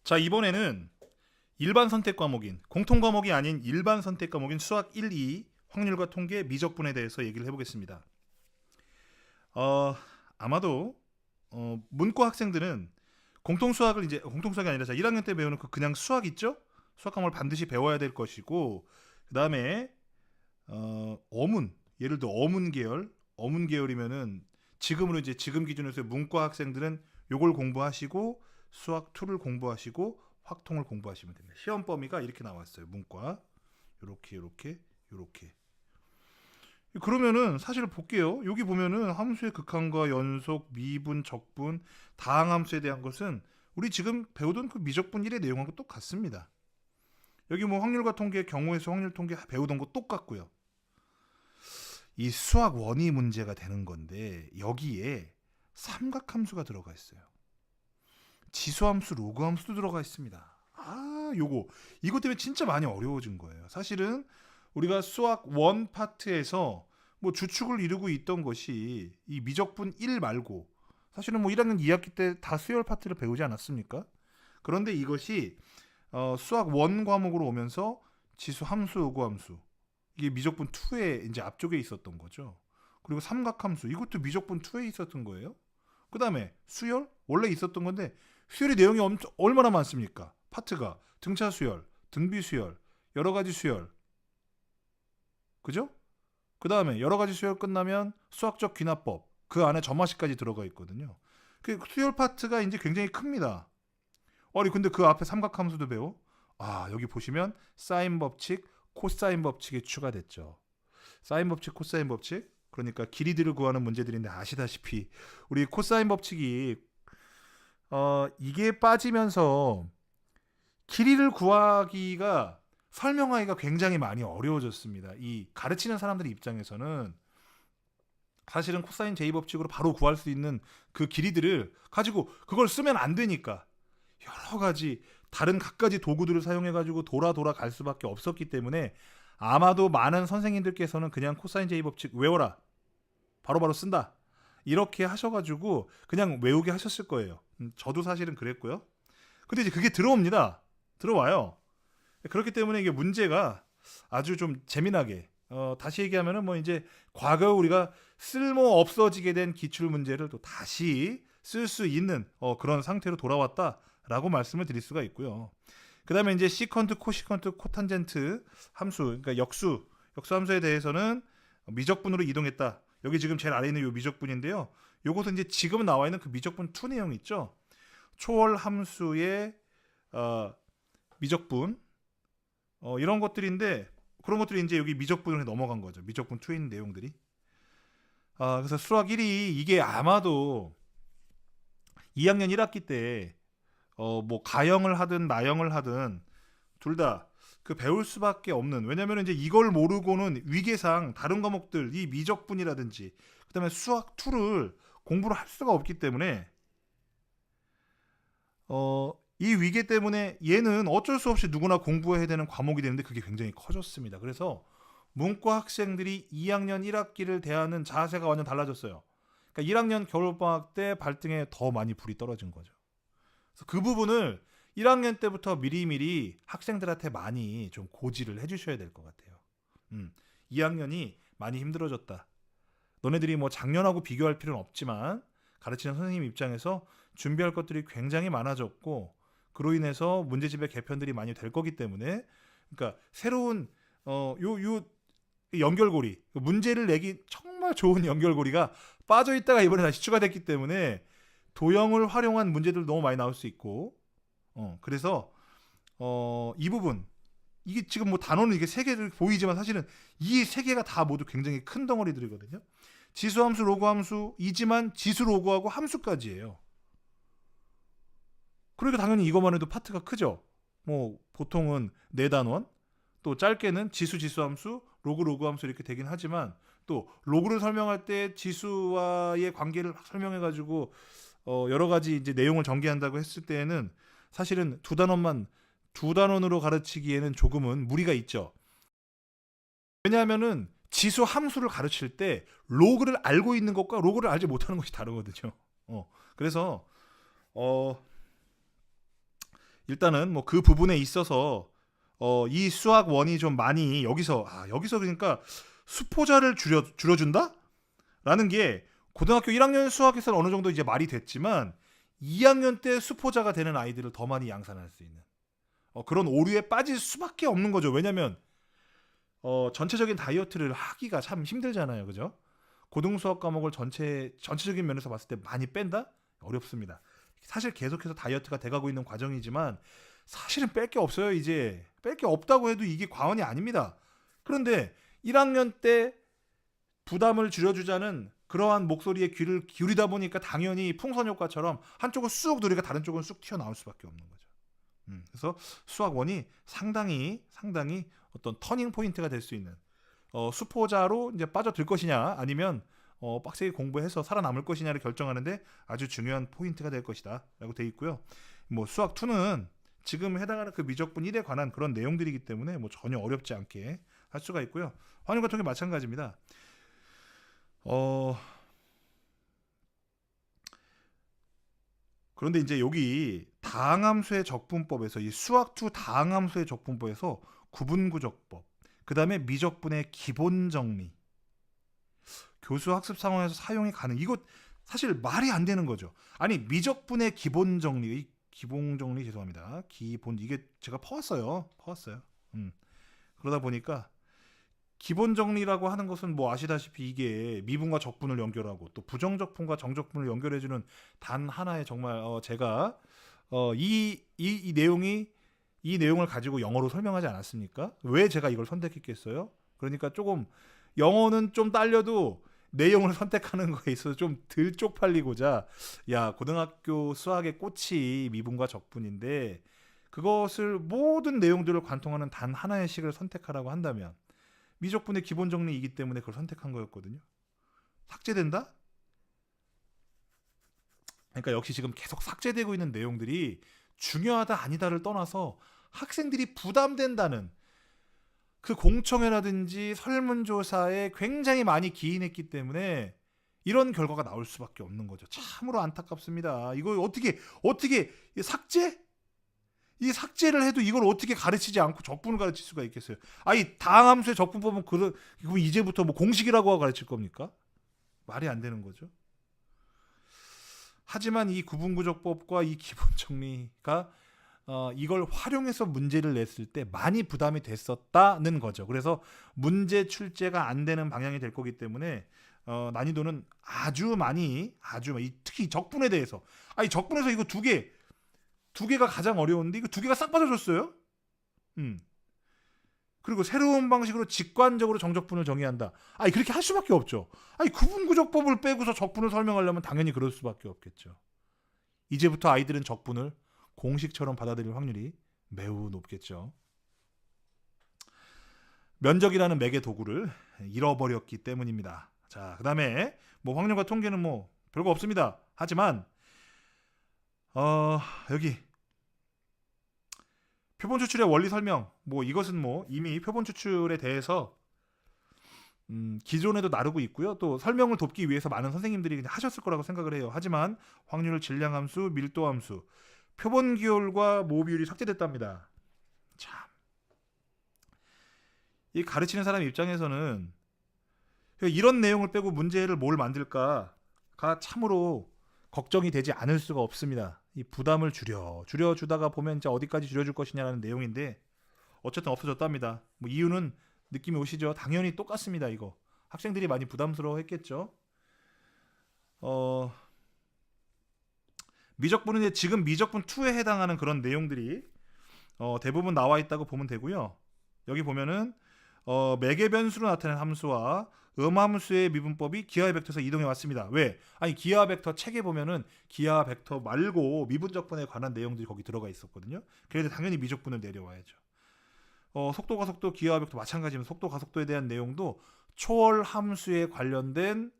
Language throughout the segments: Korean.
자, 이번에는 일반 선택 과목인 공통 과목이 아닌 일반 선택 과목인 수학 1, 2 확률과 통계 미적분에 대해서 얘기를 해보겠습니다. 아마도 문과 학생들은 공통 수학을 이제 공통 수학이 아니라 1학년 때 배우는 그 그냥 수학 있죠? 수학 과목을 반드시 배워야 될 것이고, 그 다음에 어문, 예를 들어 어문 계열이면은 지금으로 이제 지금 기준에서 문과 학생들은 요걸 공부하시고 수학 2를 공부하시고 확통을 공부하시면 됩니다. 시험 범위가 이렇게 나왔어요. 문과 요렇게. 그러면은 사실 볼게요. 여기 보면은 함수의 극한과 연속, 미분, 적분, 다항함수에 대한 것은 우리 지금 배우던 그 미적분 1의 내용하고 똑같습니다. 여기 뭐 확률과 통계, 경우에서 확률 통계 배우던 거 똑같고요. 이 수학 원이 문제가 되는 건데 여기에 삼각함수가 들어가 있어요. 지수함수, 로그함수도 들어가 있습니다. 이것 때문에 진짜 많이 어려워진 거예요. 사실은 우리가 수학 원 파트에서 뭐 주축을 이루고 있던 것이 이 미적분 1 말고 사실은 뭐 1학년 2학기 때 다 수열 파트를 배우지 않았습니까? 그런데 이것이 수학 원 과목으로 오면서 지수 함수, 요구함수 이게 미적분 2에 이제 앞쪽에 있었던 거죠. 그리고 삼각함수 이것도 미적분 2에 있었던 거예요. 그 다음에 수열 원래 있었던 건데 수열의 내용이 얼마나 많습니까? 파트가 등차 수열, 등비 수열, 여러 가지 수열, 그죠? 그 다음에 여러 가지 수열 끝나면 수학적 귀납법 그 안에 점화식까지 들어가 있거든요. 그 수열 파트가 이제 굉장히 큽니다. 아니 근데 그 앞에 삼각함수도 배워? 여기 보시면 사인 법칙, 코사인 법칙이 추가됐죠. 사인 법칙, 코사인 법칙. 그러니까 길이들을 구하는 문제들인데 아시다시피 우리 코사인 법칙이 이게 빠지면서 길이를 구하기가 설명하기가 굉장히 많이 어려워졌습니다. 이 가르치는 사람들 입장에서는 사실은 코사인 제2 법칙으로 바로 구할 수 있는 그 길이들을 가지고 그걸 쓰면 안 되니까 여러 가지 다른 갖가지 도구들을 사용해 가지고 돌아 갈 수밖에 없었기 때문에 아마도 많은 선생님들께서는 그냥 코사인 제2 법칙 외워라, 바로바로 쓴다 이렇게 하셔가지고 그냥 외우게 하셨을 거예요. 저도 사실은 그랬고요. 근데 이제 그게 들어와요. 그렇기 때문에 이게 문제가 아주 좀 재미나게 다시 얘기하면은 뭐 이제 과거 우리가 쓸모 없어지게 된 기출 문제를 또 다시 쓸 수 있는 그런 상태로 돌아왔다라고 말씀을 드릴 수가 있고요. 그 다음에 이제 시컨트, 코시컨트, 코탄젠트 함수, 그러니까 역수 함수에 대해서는 미적분으로 이동했다. 여기 지금 제일 아래 있는 요 미적분인데요. 요것은 이제 지금 나와 있는 그 미적분 2 내용 있죠. 초월 함수의 미적분 이런 것들인데 그런 것들이 이제 여기 미적분으로 넘어간 거죠. 미적분 2에 있는 내용들이. 그래서 수학 1이 이게 아마도 2학년 1학기 때 뭐 가형을 하든 나형을 하든 둘 다 그 배울 수밖에 없는, 왜냐면 이제 이걸 모르고는 위계상 다른 과목들 이 미적분이라든지 그다음에 수학 2를 공부를 할 수가 없기 때문에 이 위계 때문에 얘는 어쩔 수 없이 누구나 공부해야 되는 과목이 되는데 그게 굉장히 커졌습니다. 그래서 문과 학생들이 2학년 1학기를 대하는 자세가 완전 달라졌어요. 그러니까 1학년 겨울방학 때 발등에 더 많이 불이 떨어진 거죠. 그래서 그 부분을 1학년 때부터 미리미리 학생들한테 많이 좀 고지를 해주셔야 될 것 같아요. 2학년이 많이 힘들어졌다. 너네들이 뭐 작년하고 비교할 필요는 없지만 가르치는 선생님 입장에서 준비할 것들이 굉장히 많아졌고 그로 인해서 문제집의 개편들이 많이 될 거기 때문에 그러니까 새로운 요 연결고리, 문제를 내기 정말 좋은 연결고리가 빠져 있다가 이번에 다시 추가됐기 때문에 도형을 활용한 문제들 너무 많이 나올 수 있고 그래서 이 부분 이게 지금 뭐 단어는 이게 세 개를 보이지만 사실은 이 세 개가 다 모두 굉장히 큰 덩어리들이거든요. 지수함수, 로그함수이지만 지수, 로그하고 함수까지예요. 그러니까 당연히 이것만 해도 파트가 크죠. 뭐 보통은 4단원, 또 짧게는 지수함수, 로그함수 이렇게 되긴 하지만 또 로그를 설명할 때 지수와의 관계를 설명해가지고 여러 가지 이제 내용을 전개한다고 했을 때에는 사실은 두 단원으로 가르치기에는 조금은 무리가 있죠. 왜냐하면은 지수 함수를 가르칠 때 로그를 알고 있는 것과 로그를 알지 못하는 것이 다르거든요. 그래서 일단은 뭐 그 부분에 있어서 이 수학 원이 좀 많이 여기서 그러니까 수포자를 줄여준다? 라는 게 고등학교 1학년 수학에서는 어느 정도 이제 말이 됐지만 2학년 때 수포자가 되는 아이들을 더 많이 양산할 수 있는 그런 오류에 빠질 수밖에 없는 거죠. 왜냐면 전체적인 다이어트를 하기가 참 힘들잖아요. 그죠? 고등수학 과목을 전체적인 면에서 봤을 때 많이 뺀다? 어렵습니다. 사실 계속해서 다이어트가 돼가고 있는 과정이지만 사실은 뺄 게 없어요. 이제 뺄 게 없다고 해도 이게 과언이 아닙니다. 그런데 1학년 때 부담을 줄여주자는 그러한 목소리에 귀를 기울이다 보니까 당연히 풍선 효과처럼 한쪽은 쑥 누리가 다른 쪽은 쑥 튀어나올 수밖에 없는 거죠. 그래서 수학원이 상당히 어떤 터닝 포인트가 될 수 있는 수포자로 이제 빠져들 것이냐 아니면 빡세게 공부해서 살아남을 것이냐를 결정하는데 아주 중요한 포인트가 될 것이다 라고 돼 있고요. 뭐 수학 2는 지금 해당하는 그 미적분 1에 관한 그런 내용들이기 때문에 뭐 전혀 어렵지 않게 할 수가 있고요. 환율 같은 게 마찬가지입니다. 그런데 이제 여기 다항함수의 적분법에서 이 수학2 다항함수의 적분법에서 구분구적법, 그 다음에 미적분의 기본 정리, 교수 학습 상황에서 사용이 가능. 이거 사실 말이 안 되는 거죠. 아니 미적분의 기본 정리, 기본 정리 죄송합니다. 기본 이게 제가 퍼왔어요. 그러다 보니까 기본 정리라고 하는 것은 뭐 아시다시피 이게 미분과 적분을 연결하고 또 부정적분과 정적분을 연결해주는 단 하나의 정말 제가 이 내용이 이 내용을 가지고 영어로 설명하지 않았습니까? 왜 제가 이걸 선택했겠어요? 그러니까 조금 영어는 좀 딸려도 내용을 선택하는 거에 있어서 좀 덜 쪽팔리고자 야 고등학교 수학의 꽃이 미분과 적분인데 그것을 모든 내용들을 관통하는 단 하나의 식을 선택하라고 한다면 미적분의 기본 정리이기 때문에 그걸 선택한 거였거든요. 삭제된다? 그러니까 역시 지금 계속 삭제되고 있는 내용들이 중요하다 아니다를 떠나서 학생들이 부담된다는 그 공청회라든지 설문조사에 굉장히 많이 기인했기 때문에 이런 결과가 나올 수밖에 없는 거죠. 참으로 안타깝습니다. 이거 어떻게 삭제? 이 삭제를 해도 이걸 어떻게 가르치지 않고 적분을 가르칠 수가 있겠어요? 아니 다항함수의 적분법은 그럼 이제부터 뭐 공식이라고 하고 가르칠 겁니까? 말이 안 되는 거죠. 하지만 이 구분구적법과 이 기본 정리가 이걸 활용해서 문제를 냈을 때 많이 부담이 됐었다는 거죠. 그래서 문제 출제가 안 되는 방향이 될 거기 때문에 난이도는 아주 많이 특히 적분에 대해서 아니 적분에서 이거 두 개가 가장 어려운데 이거 두 개가 싹 빠져줬어요. 그리고 새로운 방식으로 직관적으로 정적분을 정의한다. 아니 그렇게 할 수밖에 없죠. 아니 구분구적법을 빼고서 적분을 설명하려면 당연히 그럴 수밖에 없겠죠. 이제부터 아이들은 적분을 공식처럼 받아들일 확률이 매우 높겠죠. 면적이라는 매개 도구를 잃어버렸기 때문입니다. 자, 그다음에 뭐 확률과 통계는 뭐 별거 없습니다. 하지만 여기 표본 추출의 원리 설명 뭐 이것은 뭐 이미 표본 추출에 대해서 기존에도 나르고 있고요. 또 설명을 돕기 위해서 많은 선생님들이 그냥 하셨을 거라고 생각을 해요. 하지만 확률, 질량함수, 밀도함수, 표본 기울과 모호 비율이 삭제됐답니다. 참. 이 가르치는 사람 입장에서는 이런 내용을 빼고 문제를 뭘 만들까가 참으로 걱정이 되지 않을 수가 없습니다. 이 부담을 줄여주다가 보면 이제 어디까지 줄여줄 것이냐는 내용인데 어쨌든 없어졌답니다. 뭐 이유는 느낌이 오시죠? 당연히 똑같습니다. 이거 학생들이 많이 부담스러워했겠죠. 미적분은 이제 지금 미적분 2에 해당하는 그런 내용들이 대부분 나와 있다고 보면 되고요. 여기 보면은 매개 변수로 나타낸 함수와 음함수의 미분법이 기하의 벡터에서 이동해 왔습니다. 왜? 아니 기하 벡터 책에 보면은 기하 벡터 말고 미분적분에 관한 내용들이 거기 들어가 있었거든요. 그래서 당연히 미적분을 내려와야죠. 속도 가속도 기하 벡터 마찬가지면 속도 가속도에 대한 내용도 초월 함수에 관련된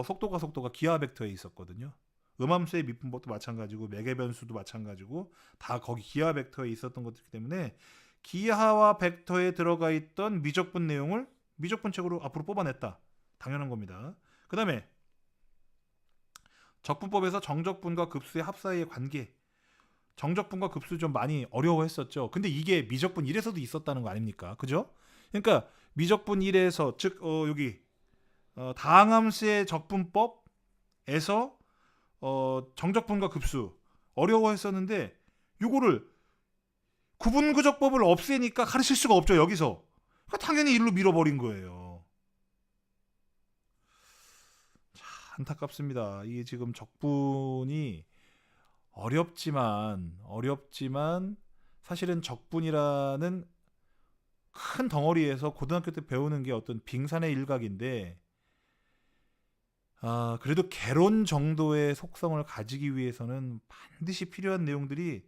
속도 가속도가 기하 벡터에 있었거든요. 음함수의 미분법도 마찬가지고 매개 변수도 마찬가지고 다 거기 기하 벡터에 있었던 것이기 때문에 기하와 벡터에 들어가 있던 미적분 내용을 미적분책으로 앞으로 뽑아냈다. 당연한 겁니다. 그 다음에 적분법에서 정적분과 급수의 합 사이의 관계 정적분과 급수 좀 많이 어려워했었죠. 근데 이게 미적분 1에서도 있었다는 거 아닙니까? 그죠? 그러니까 미적분 1에서 즉 여기 다항함수의 적분법에서 정적분과 급수 어려워했었는데 요거를 구분구적법을 없애니까 가르칠 수가 없죠. 여기서. 그러니까 당연히 일로 밀어버린 거예요. 자, 안타깝습니다. 이게 지금 적분이 어렵지만 사실은 적분이라는 큰 덩어리에서 고등학교 때 배우는 게 어떤 빙산의 일각인데 그래도 개론 정도의 속성을 가지기 위해서는 반드시 필요한 내용들이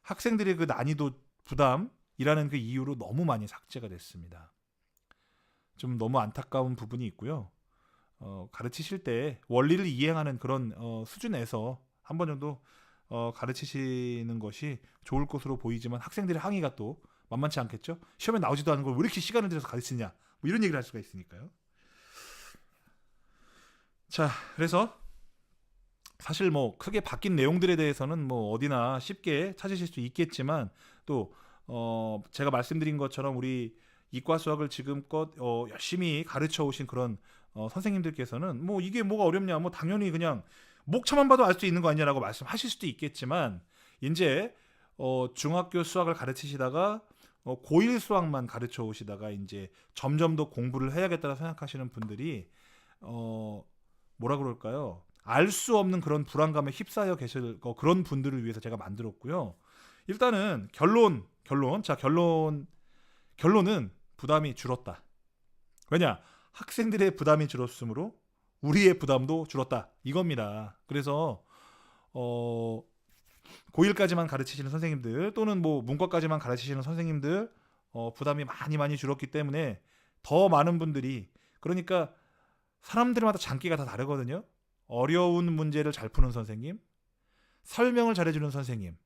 학생들의 그 난이도 부담이라는 그 이유로 너무 많이 삭제가 됐습니다. 좀 너무 안타까운 부분이 있고요. 가르치실 때 원리를 이행하는 그런 수준에서 한 번 정도 가르치시는 것이 좋을 것으로 보이지만 학생들의 항의가 또 만만치 않겠죠. 시험에 나오지도 않은 걸 왜 이렇게 시간을 들여서 가르치냐 뭐 이런 얘기를 할 수가 있으니까요. 자, 그래서 사실 뭐 크게 바뀐 내용들에 대해서는 뭐 어디나 쉽게 찾으실 수 있겠지만 또 제가 말씀드린 것처럼 우리 이과 수학을 지금껏 열심히 가르쳐 오신 그런 선생님들께서는 뭐 이게 뭐가 어렵냐 뭐 당연히 그냥 목차만 봐도 알 수 있는 거 아니냐라고 말씀하실 수도 있겠지만 이제 중학교 수학을 가르치시다가 고1 수학만 가르쳐 오시다가 이제 점점 더 공부를 해야겠다고 생각하시는 분들이 뭐라 그럴까요? 알 수 없는 그런 불안감에 휩싸여 계실 그런 분들을 위해서 제가 만들었고요. 일단은 결론은 부담이 줄었다. 왜냐? 학생들의 부담이 줄었으므로 우리의 부담도 줄었다. 이겁니다. 그래서 고1까지만 가르치시는 선생님들 또는 뭐 문과까지만 가르치시는 선생님들 부담이 많이 줄었기 때문에 더 많은 분들이 그러니까 사람들마다 장기가 다 다르거든요. 어려운 문제를 잘 푸는 선생님, 설명을 잘해주는 선생님.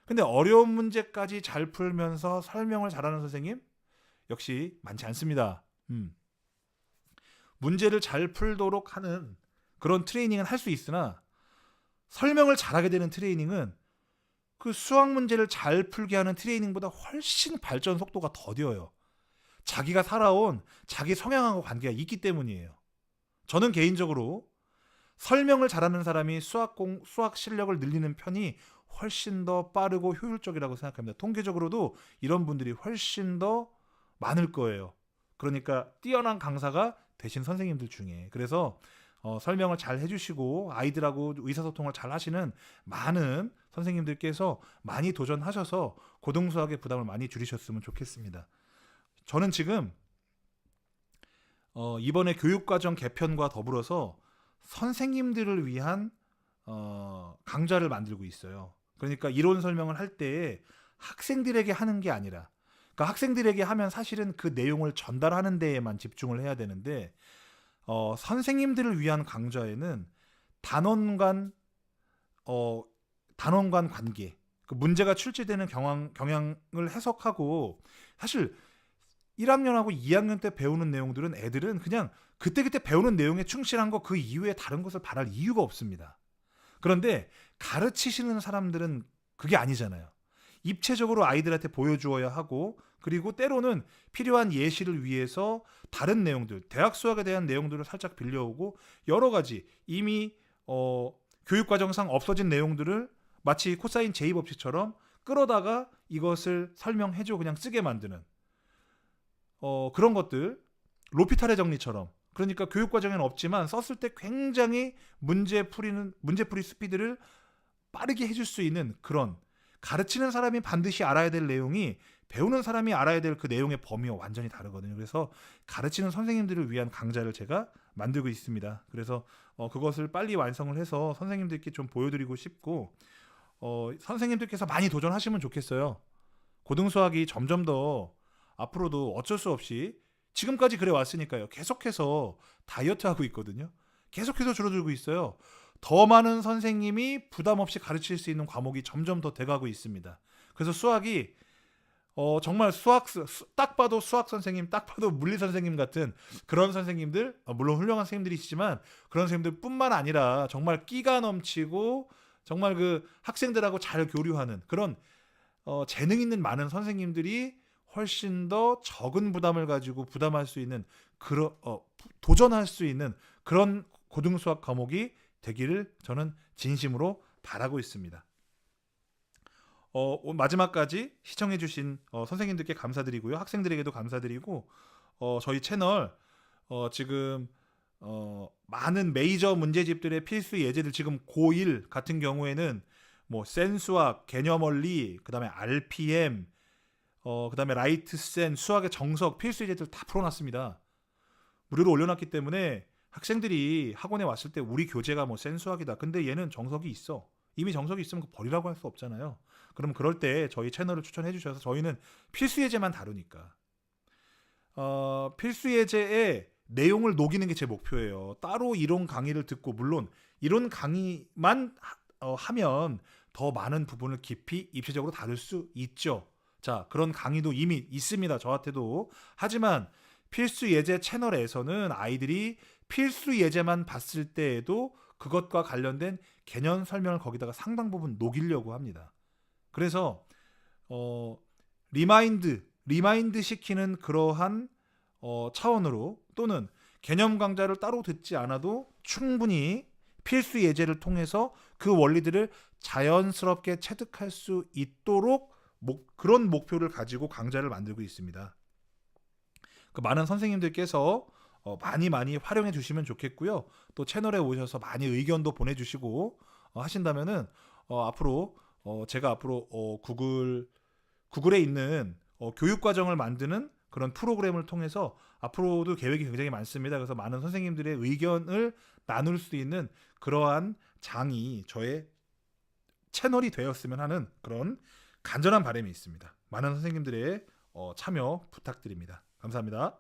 근데 어려운 문제까지 잘 풀면서 설명을 잘하는 선생님 역시 많지 않습니다. 문제를 잘 풀도록 하는 그런 트레이닝은 할 수 있으나 설명을 잘하게 되는 트레이닝은 그 수학 문제를 잘 풀게 하는 트레이닝보다 훨씬 발전 속도가 더뎌요. 자기가 살아온 자기 성향하고 관계가 있기 때문이에요. 저는 개인적으로 설명을 잘하는 사람이 수학 실력을 늘리는 편이 훨씬 더 빠르고 효율적이라고 생각합니다. 통계적으로도 이런 분들이 훨씬 더 많을 거예요. 그러니까 뛰어난 강사가 되신 선생님들 중에. 그래서 설명을 잘 해주시고 아이들하고 의사소통을 잘 하시는 많은 선생님들께서 많이 도전하셔서 고등수학의 부담을 많이 줄이셨으면 좋겠습니다. 저는 지금 이번에 교육과정 개편과 더불어서 선생님들을 위한 강좌를 만들고 있어요. 그러니까 이론 설명을 할 때 학생들에게 하는 게 아니라 그러니까 학생들에게 하면 사실은 그 내용을 전달하는 데에만 집중을 해야 되는데 선생님들을 위한 강좌에는 단원 간 관계, 그 문제가 출제되는 경향을 해석하고 사실 1학년하고 2학년 때 배우는 내용들은 애들은 그냥 그때그때 배우는 내용에 충실한 거 그 이후에 다른 것을 바랄 이유가 없습니다. 그런데 가르치시는 사람들은 그게 아니잖아요. 입체적으로 아이들한테 보여주어야 하고 그리고 때로는 필요한 예시를 위해서 다른 내용들, 대학 수학에 대한 내용들을 살짝 빌려오고 여러 가지 이미 교육과정상 없어진 내용들을 마치 코사인 제이 법칙처럼 끌어다가 이것을 설명해줘 그냥 쓰게 만드는 그런 것들 로피탈의 정리처럼 그러니까 교육과정에는 없지만 썼을 때 굉장히 문제풀이 스피드를 빠르게 해줄 수 있는 그런 가르치는 사람이 반드시 알아야 될 내용이 배우는 사람이 알아야 될 그 내용의 범위와 완전히 다르거든요. 그래서 가르치는 선생님들을 위한 강좌를 제가 만들고 있습니다. 그래서 그것을 빨리 완성을 해서 선생님들께 좀 보여드리고 싶고 선생님들께서 많이 도전하시면 좋겠어요. 고등수학이 점점 더 앞으로도 어쩔 수 없이 지금까지 그래 왔으니까요. 계속해서 다이어트하고 있거든요. 계속해서 줄어들고 있어요. 더 많은 선생님이 부담 없이 가르칠 수 있는 과목이 점점 더 돼가고 있습니다. 그래서 수학이 정말 딱 봐도 수학 선생님, 딱 봐도 물리 선생님 같은 그런 선생님들, 물론 훌륭한 선생님들이시지만 그런 선생님들 뿐만 아니라 정말 끼가 넘치고 정말 그 학생들하고 잘 교류하는 그런 재능 있는 많은 선생님들이 훨씬 더 적은 부담을 가지고 부담할 수 있는 그런 도전할 수 있는 그런 고등수학 과목이 되기를 저는 진심으로 바라고 있습니다. 마지막까지 시청해주신 선생님들께 감사드리고요. 학생들에게도 감사드리고 저희 채널 지금 많은 메이저 문제집들의 필수 예제들 지금 고1 같은 경우에는 뭐 센수학, 개념원리, 그다음에 RPM, 그다음에 라이트센, 수학의 정석 필수 예제들 다 풀어놨습니다. 무료로 올려놨기 때문에 학생들이 학원에 왔을 때 우리 교재가 뭐 센수학이다. 근데 얘는 정석이 있어. 이미 정석이 있으면 그거 버리라고 할 수 없잖아요. 그럼 그럴 때 저희 채널을 추천해 주셔서 저희는 필수 예제만 다루니까 필수 예제의 내용을 녹이는 게 제 목표예요. 따로 이론 강의를 듣고 물론 이론 강의만 하면 더 많은 부분을 깊이 입시적으로 다룰 수 있죠. 자, 그런 강의도 이미 있습니다. 저한테도. 하지만 필수 예제 채널에서는 아이들이 필수 예제만 봤을 때에도 그것과 관련된 개념 설명을 거기다가 상당 부분 녹이려고 합니다. 그래서 리마인드 시키는 그러한 차원으로 또는 개념 강좌를 따로 듣지 않아도 충분히 필수 예제를 통해서 그 원리들을 자연스럽게 체득할 수 있도록 그런 목표를 가지고 강좌를 만들고 있습니다. 그 많은 선생님들께서 많이 활용해 주시면 좋겠고요. 또 채널에 오셔서 많이 의견도 보내주시고 하신다면은 앞으로 제가 앞으로 구글에 있는 교육 과정을 만드는 그런 프로그램을 통해서 앞으로도 계획이 굉장히 많습니다. 그래서 많은 선생님들의 의견을 나눌 수 있는 그러한 장이 저의 채널이 되었으면 하는 그런 간절한 바람이 있습니다. 많은 선생님들의 참여 부탁드립니다. 감사합니다.